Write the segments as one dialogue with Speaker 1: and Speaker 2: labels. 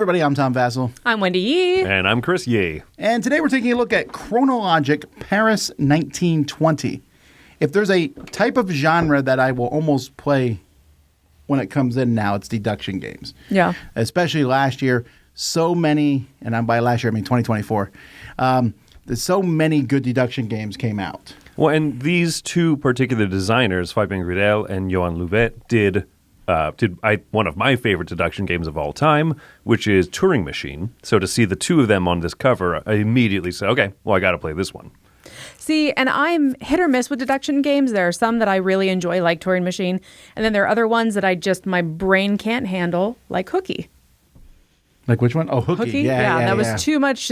Speaker 1: everybody, I'm Tom Vassell.
Speaker 2: I'm Wendy Yee.
Speaker 3: And I'm Chris Yee.
Speaker 1: And today we're taking a look at Kronologic Paris 1920. If there's a type of genre that I will almost play when it comes in now, it's deduction games.
Speaker 2: Yeah.
Speaker 1: Especially last year, so many, and by last year I mean 2024, there's so many good deduction games came out.
Speaker 3: Well, and these two particular designers, Fabien Gridel and Johan Louvet, did one of my favorite deduction games of all time, which is Turing Machine. So to see the two of them on this cover, I immediately said, okay, well, I got to play this one.
Speaker 2: See, and I'm hit or miss with deduction games. There are some that I really enjoy, like Turing Machine, and then there are other ones that my brain can't handle, like Hooky.
Speaker 1: Like which one? Oh, Hooky.
Speaker 2: Yeah, that was too much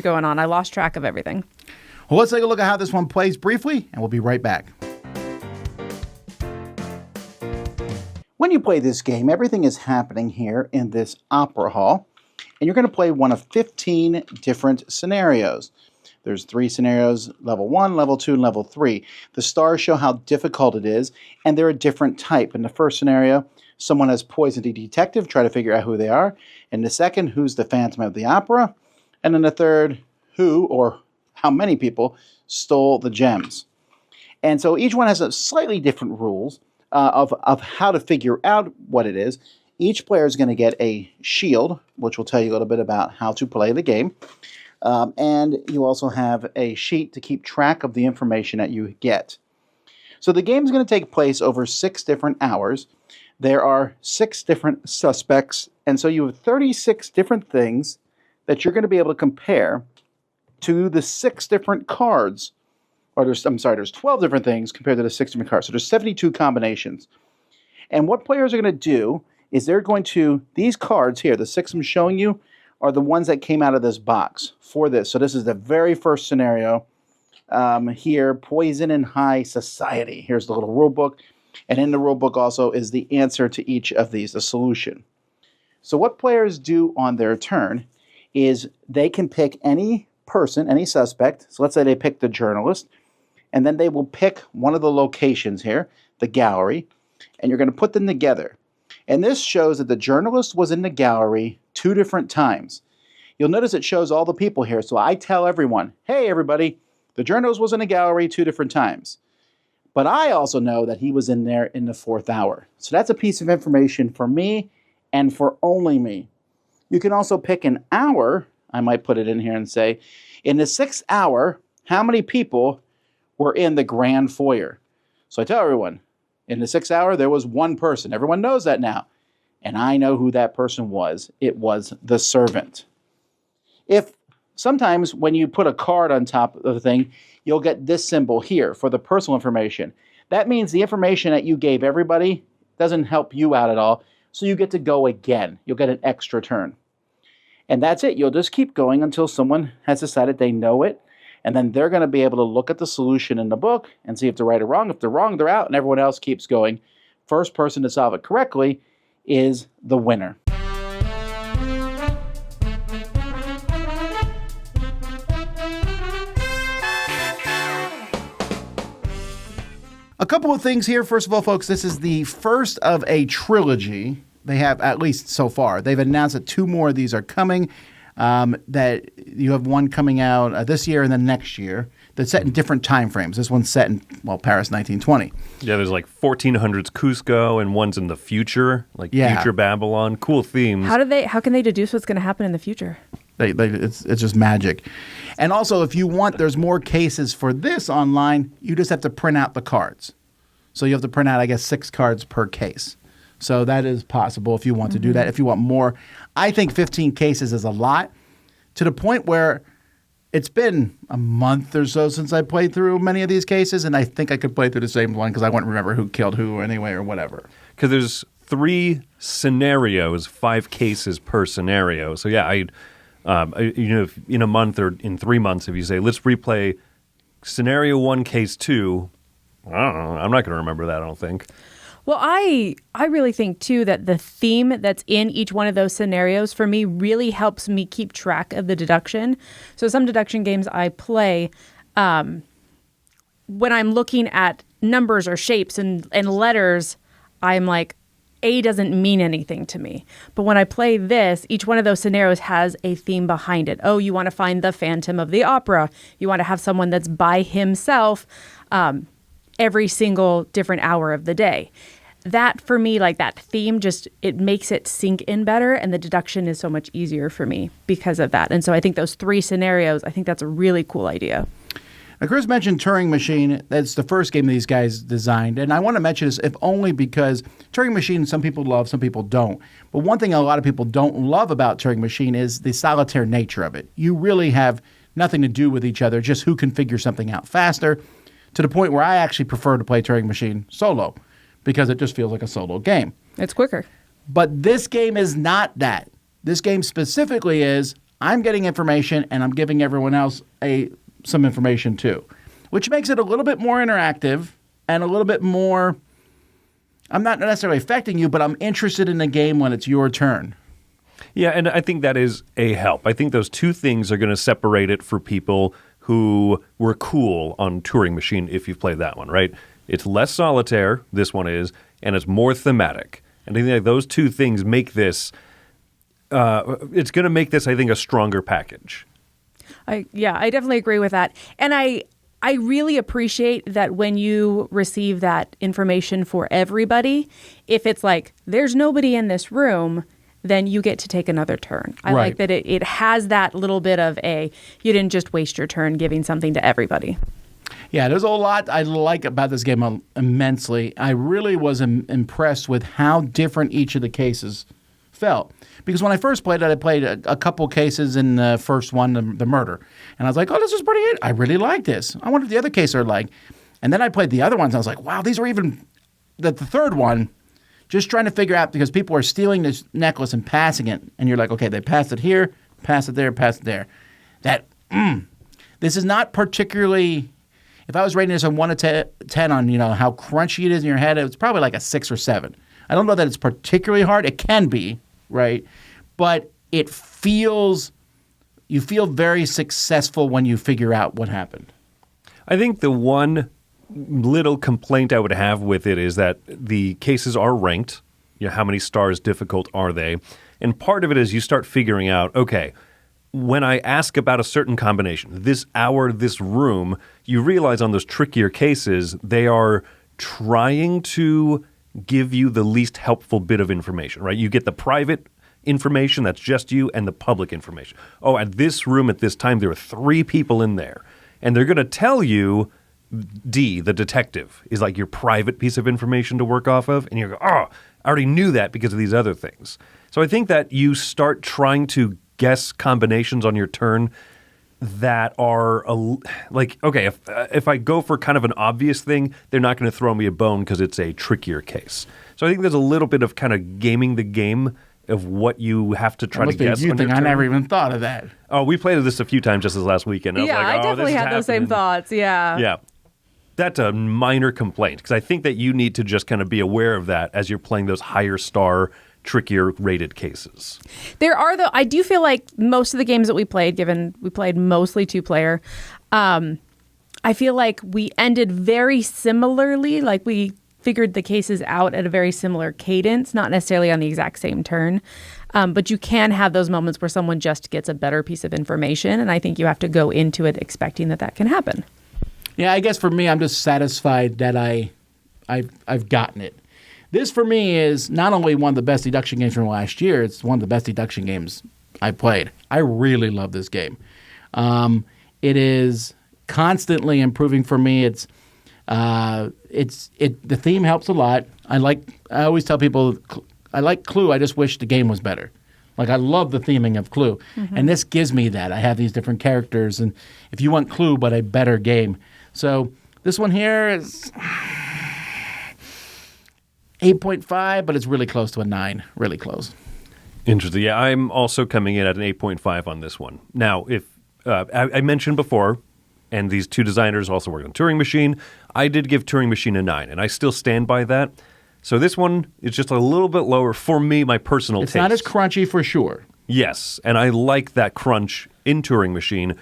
Speaker 2: going on. I lost track of everything.
Speaker 1: Well, let's take a look at how this one plays briefly, and we'll be right back. When you play this game, everything is happening here in this opera hall, and you're going to play one of 15 different scenarios. There's 3 scenarios, level 1, level 2, and level 3. The stars show how difficult it is, and they're a different type. In the first scenario, someone has poisoned a detective, try to figure out who they are. In the second, who's the Phantom of the Opera? And in the third, who or how many people stole the gems. And so each one has a slightly different rules of how to figure out what it is. Each player is going to get a shield, which will tell you a little bit about how to play the game. And you also have a sheet to keep track of the information that you get. So the game is going to take place over 6 different hours. There are 6 different suspects, and so you have 36 different things that you're going to be able to compare to the 6 different cards. Or there's 12 different things compared to the 6 different cards. So there's 72 combinations. And what players are going to do is they're going to, these cards here, the 6 I'm showing you, are the ones that came out of this box for this. So this is the very first scenario here, Poison in High Society. Here's the little rule book. And in the rule book also is the answer to each of these, the solution. So what players do on their turn is they can pick any person, any suspect. So let's say they pick the journalist. And then they will pick one of the locations here, the gallery. And you're going to put them together. And this shows that the journalist was in the gallery 2 different times. You'll notice it shows all the people here. So I tell everyone, hey, everybody, the journalist was in the gallery 2 different times. But I also know that he was in there in the 4th hour. So that's a piece of information for me and for only me. You can also pick an hour. I might put it in here and say, in the 6th hour, how many people were in the grand foyer? So I tell everyone, in the 6th hour, there was 1 person. Everyone knows that now. And I know who that person was. It was the servant. If sometimes when you put a card on top of the thing, you'll get this symbol here for the personal information. That means the information that you gave everybody doesn't help you out at all. So you get to go again. You'll get an extra turn. And that's it. You'll just keep going until someone has decided they know it. And then they're going to be able to look at the solution in the book and see if they're right or wrong. If they're wrong, they're out, and everyone else keeps going. First person to solve it correctly is the winner. A couple of things here. First of all, folks, this is the first of a trilogy. They have, at least so far. They've announced that 2 more of these are coming. That you have one coming out this year and then next year. That's set in different time frames. This one's set in, Paris 1920.
Speaker 3: Yeah, there's like 1400s Cusco and one's in the future, future Babylon. Cool themes.
Speaker 2: How can they deduce what's going to happen in the future?
Speaker 1: It's just magic. And also, if you want, there's more cases for this online. You just have to print out the cards. So you have to print out, I guess, 6 cards per case. So that is possible if you want to do that. If you want more, I think 15 cases is a lot, to the point where it's been a month or so since I played through many of these cases, and I think I could play through the same one because I wouldn't remember who killed who anyway or whatever.
Speaker 3: Because there's 3 scenarios, 5 cases per scenario. So yeah, if in a month or in 3 months, if you say, let's replay scenario 1, case 2, I don't know. I'm not going to remember that, I don't think.
Speaker 2: Well, I really think, too, that the theme that's in each one of those scenarios, for me, really helps me keep track of the deduction. So some deduction games I play, when I'm looking at numbers or shapes and letters, I'm like, A doesn't mean anything to me. But when I play this, each one of those scenarios has a theme behind it. Oh, you want to find the Phantom of the Opera. You want to have someone that's by himself every single different hour of the day. That, for me, like that theme, just it makes it sink in better, and the deduction is so much easier for me because of that. And so I think those 3 scenarios, I think that's a really cool idea.
Speaker 1: Now, Chris mentioned Turing Machine. That's the first game these guys designed. And I want to mention this, if only because Turing Machine, some people love, some people don't. But one thing a lot of people don't love about Turing Machine is the solitaire nature of it. You really have nothing to do with each other, just who can figure something out faster, to the point where I actually prefer to play Turing Machine solo, because it just feels like a solo game.
Speaker 2: It's quicker.
Speaker 1: But this game is not that. This game specifically is, I'm getting information and I'm giving everyone else some information too, which makes it a little bit more interactive and a little bit more, I'm not necessarily affecting you, but I'm interested in the game when it's your turn.
Speaker 3: Yeah, and I think that is a help. I think those 2 things are going to separate it for people who were cool on Turing Machine if you've played that one, right? It's less solitaire, this one is, and it's more thematic. And I think those 2 things make this, it's going to make this, I think, a stronger package.
Speaker 2: I definitely agree with that. And I really appreciate that when you receive that information for everybody, if it's like, there's nobody in this room, then you get to take another turn. I like that it has that little bit of you didn't just waste your turn giving something to everybody.
Speaker 1: Yeah, there's a lot I like about this game immensely. I really was impressed with how different each of the cases felt. Because when I first played it, I played a couple cases in the first one, the murder. And I was like, oh, this is pretty good. I really like this. I wonder what the other cases are like. And then I played the other ones. And I was like, wow, these are even... The third one, just trying to figure out, because people are stealing this necklace and passing it. And you're like, okay, they passed it here, pass it there, pass it there. This is not particularly... If I was rating this on 1 to 10 on, how crunchy it is in your head, it's probably like a 6 or 7. I don't know that it's particularly hard. It can be, right? But you feel very successful when you figure out what happened.
Speaker 3: I think the one little complaint I would have with it is that the cases are ranked. How many stars difficult are they? And part of it is you start figuring out, okay, when I ask about a certain combination, this hour, this room, you realize on those trickier cases, they are trying to give you the least helpful bit of information, right? You get the private information that's just you and the public information. Oh, at this room at this time, there were 3 people in there. And they're going to tell you D, the detective, is like your private piece of information to work off of. And you go, oh, I already knew that because of these other things. So I think that you start trying to guess combinations on your turn that are like, okay, if I go for kind of an obvious thing, they're not going to throw me a bone because it's a trickier case. So I think there's a little bit of kind of gaming the game of what you have to try to guess.
Speaker 1: You think I never even thought of that.
Speaker 3: Oh, we played this a few times just this last weekend.
Speaker 2: I definitely had those same thoughts. Yeah.
Speaker 3: Yeah. That's a minor complaint because I think that you need to just kind of be aware of that as you're playing those higher star, trickier rated cases.
Speaker 2: There are, though, I do feel like most of the games that we played, given we played mostly 2-player, I feel like we ended very similarly. Like we figured the cases out at a very similar cadence, not necessarily on the exact same turn. But you can have those moments where someone just gets a better piece of information. And I think you have to go into it expecting that can happen.
Speaker 1: Yeah, I guess for me, I'm just satisfied that I've gotten it. This, for me, is not only one of the best deduction games from last year, it's one of the best deduction games I played. I really love this game. It is constantly improving for me. The theme helps a lot. I always tell people, I like Clue, I just wish the game was better. Like, I love the theming of Clue. Mm-hmm. And this gives me that. I have these different characters, and if you want Clue, but a better game. So this one here is 8.5, but it's really close to a 9. Really close.
Speaker 3: Interesting. Yeah, I'm also coming in at an 8.5 on this one. Now, if I mentioned before, and these 2 designers also worked on Turing Machine, I did give Turing Machine a 9, and I still stand by that. So this one is just a little bit lower for me, my personal taste.
Speaker 1: It's not as crunchy for sure.
Speaker 3: Yes, and I like that crunch in Turing Machine.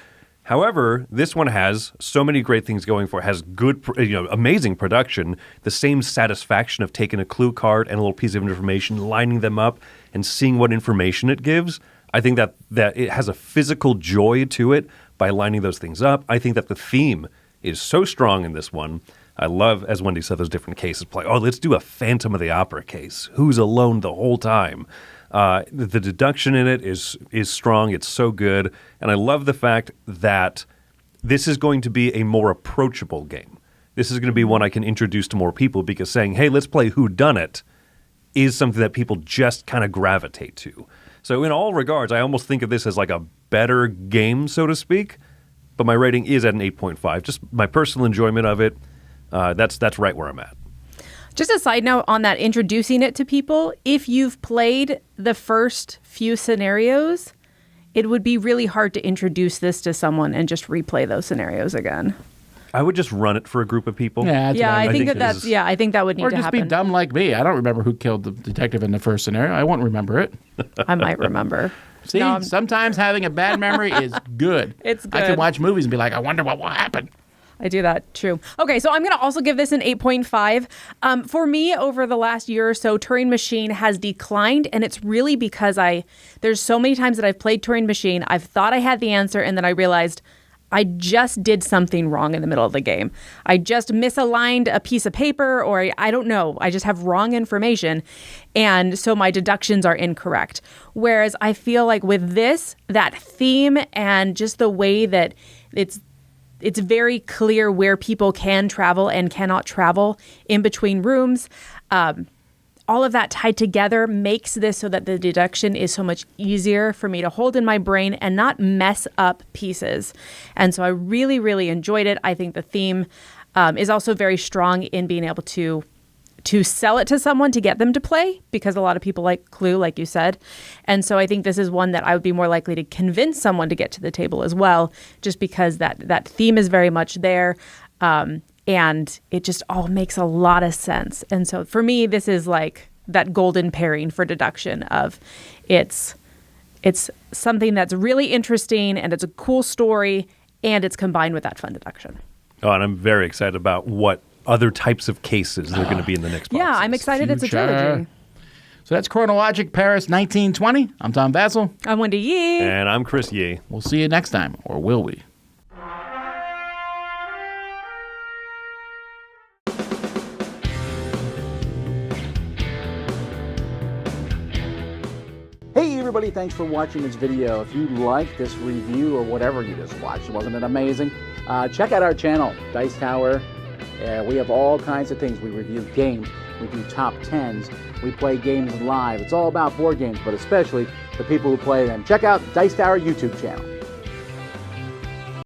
Speaker 3: However, this one has so many great things going for it. Has good, amazing production, the same satisfaction of taking a clue card and a little piece of information, lining them up, and seeing what information it gives. I think that it has a physical joy to it by lining those things up. I think that the theme is so strong in this one. I love, as Wendy said, those different cases play. Oh, let's do a Phantom of the Opera case. Who's alone the whole time? The deduction in it is strong. It's so good. And I love the fact that this is going to be a more approachable game. This is going to be one I can introduce to more people because saying, hey, let's play whodunit is something that people just kind of gravitate to. So in all regards, I almost think of this as like a better game, so to speak. But my rating is at an 8.5. Just my personal enjoyment of it, that's right where I'm at.
Speaker 2: Just a side note on that, introducing it to people, if you've played the first few scenarios, it would be really hard to introduce this to someone and just replay those scenarios again.
Speaker 3: I would just run it for a group of people.
Speaker 2: Yeah, I think that would need to happen.
Speaker 4: Or just be dumb like me. I don't remember who killed the detective in the first scenario. I won't remember it.
Speaker 2: I might remember.
Speaker 4: See, sometimes having a bad memory is good.
Speaker 2: It's good.
Speaker 4: I can watch movies and be like, I wonder what will happen.
Speaker 2: I do that, true. Okay, so I'm going to also give this an 8.5. For me, over the last year or so, Turing Machine has declined, and it's really because there's so many times that I've played Turing Machine, I've thought I had the answer, and then I realized I just did something wrong in the middle of the game. I just misaligned a piece of paper, or I don't know. I just have wrong information, and so my deductions are incorrect. Whereas I feel like with this, that theme and just the way that it's very clear where people can travel and cannot travel in between rooms. All of that tied together makes this so that the deduction is so much easier for me to hold in my brain and not mess up pieces. And so I really, really enjoyed it. I think the theme is also very strong in being able to sell it to someone to get them to play, because a lot of people like Clue, like you said. And so I think this is one that I would be more likely to convince someone to get to the table as well, just because that theme is very much there. And it just all makes a lot of sense. And so for me, this is like that golden pairing for deduction of it's something that's really interesting and it's a cool story and it's combined with that fun deduction.
Speaker 3: Oh, and I'm very excited about what other types of cases they're going to be in the next box.
Speaker 2: Yeah, I'm excited. It's a trilogy.
Speaker 4: So that's Kronologic Paris 1920. I'm Tom Vassell.
Speaker 2: I'm Wendy Yee.
Speaker 3: And I'm Chris Yee.
Speaker 4: We'll see you next time, or will we?
Speaker 1: Hey everybody, thanks for watching this video. If you like this review or whatever you just watched, wasn't it amazing? Check out our channel, Dice Tower. We have all kinds of things. We review games, we do top 10s, we play games live. It's all about board games, but especially the people who play them. Check out Dice Tower YouTube channel.